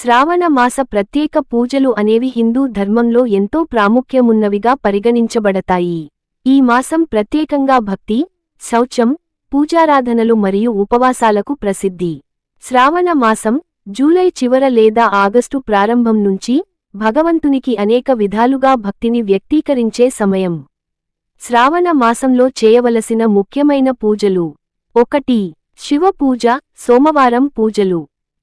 శ్రావణ మాస ప్రత్యేక పూజలు అనేవి హిందూ ధర్మంలో ఎంతో ప్రాముఖ్యమున్నవిగా పరిగణించబడతాయి. ఈ మాసం ప్రత్యేకంగా భక్తి, శౌచం, పూజారాధనలు మరియు ఉపవాసాలకు ప్రసిద్ధి. శ్రావణ మాసం జూలై చివర లేదా ఆగస్టు ప్రారంభం నుంచి భగవంతునికి అనేక విధాలుగా భక్తిని వ్యక్తీకరించే సమయం. శ్రావణ మాసంలో చేయవలసిన ముఖ్యమైన పూజలు: 1. శివ పూజ, సోమవారం పూజలు.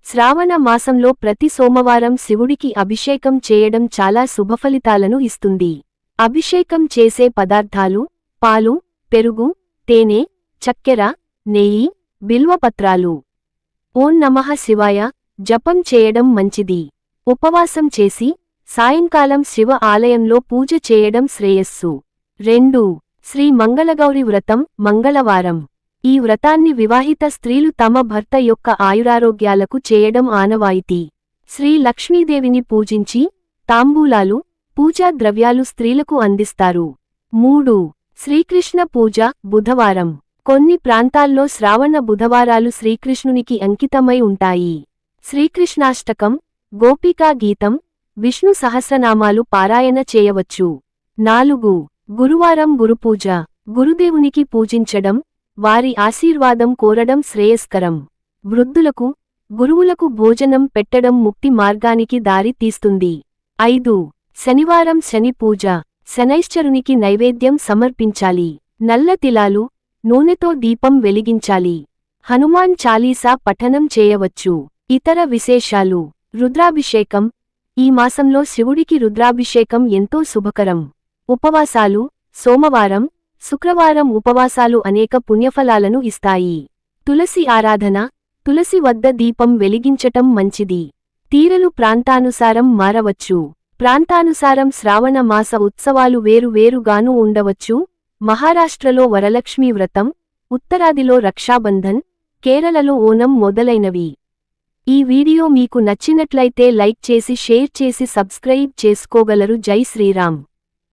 శ్రావణ మాసంలో ప్రతి సోమవారం శివుడికి అభిషేకం చేయడం చాలా శుభఫలితాలను ఇస్తుంది. అభిషేకం చేసే పదార్థాలు: పాలు, పెరుగు, తేనె, చక్కెర, నెయ్యి, బిల్వపత్రాలు. ఓం నమః శివాయ జపం చేయడం మంచిది. ఉపవాసం చేసి సాయంకాలం శివ ఆలయంలో పూజ చేయడం శ్రేయస్సు. 2. శ్రీ మంగళగౌరి వ్రతం, మంగళవారం. ఈ వ్రతాన్ని వివాహిత స్త్రీలు తమ భర్త యొక్క ఆయురారోగ్యాలకు చేయడం ఆనవాయితీ. శ్రీ లక్ష్మీదేవిని పూజించి తాంబూలాలు, పూజా ద్రవ్యాలు స్త్రీలకు అందిస్తారు. 3. శ్రీకృష్ణ పూజ, బుధవారం. కొన్ని ప్రాంతాల్లో శ్రావణ బుధవారాలు శ్రీకృష్ణునికి అంకితమై ఉంటాయి. శ్రీకృష్ణాష్టకం, గోపికా గీతం, విష్ణు సహస్రనామాలు పారాయణ చేయవచ్చు. 4. గురువారం గురుపూజ. గురుదేవునికి పూజించడం, వారి ఆశీర్వాదం కోరడం శ్రేయస్కరం. వృద్ధులకు, గురువులకు భోజనం పెట్టడం ముక్తి మార్గానికి దారి తీస్తుంది. 5. శనివారం శని పూజ. శనైశ్చరునికి నైవేద్యం సమర్పించాలి. నల్ల తిలాలు, నూనెతో దీపం వెలిగించాలి. హనుమాన్ చాలీసా పఠనం చేయవచ్చు. ఇతర విశేషాలు: రుద్రాభిషేకం. ఈ మాసంలో శివుడికి రుద్రాభిషేకం ఎంతో శుభకరం. ఉపవాసాలు. సోమవారం, శుక్రవారం ఉపవాసాలు అనేక పుణ్యఫలాలను ఇస్తాయి. తులసి ఆరాధన. తులసి వద్ద దీపం వెలిగించటం మంచిది. తీరలు ప్రాంతానుసారం మారవచ్చు. ప్రాంతానుసారం శ్రావణ మాస ఉత్సవాలు వేరు-వేరుగానూ ఉండవచ్చు. మహారాష్ట్రలో వరలక్ష్మీ వ్రతం, ఉత్తరాదిలో రక్షాబంధన్, కేరళలో ఓనం మొదలైనవి. ఈ వీడియో మీకు నచ్చినట్లయితే లైక్ చేసి షేర్ చేసి సబ్స్క్రైబ్ చేసుకోగలరు. జై శ్రీరామ్.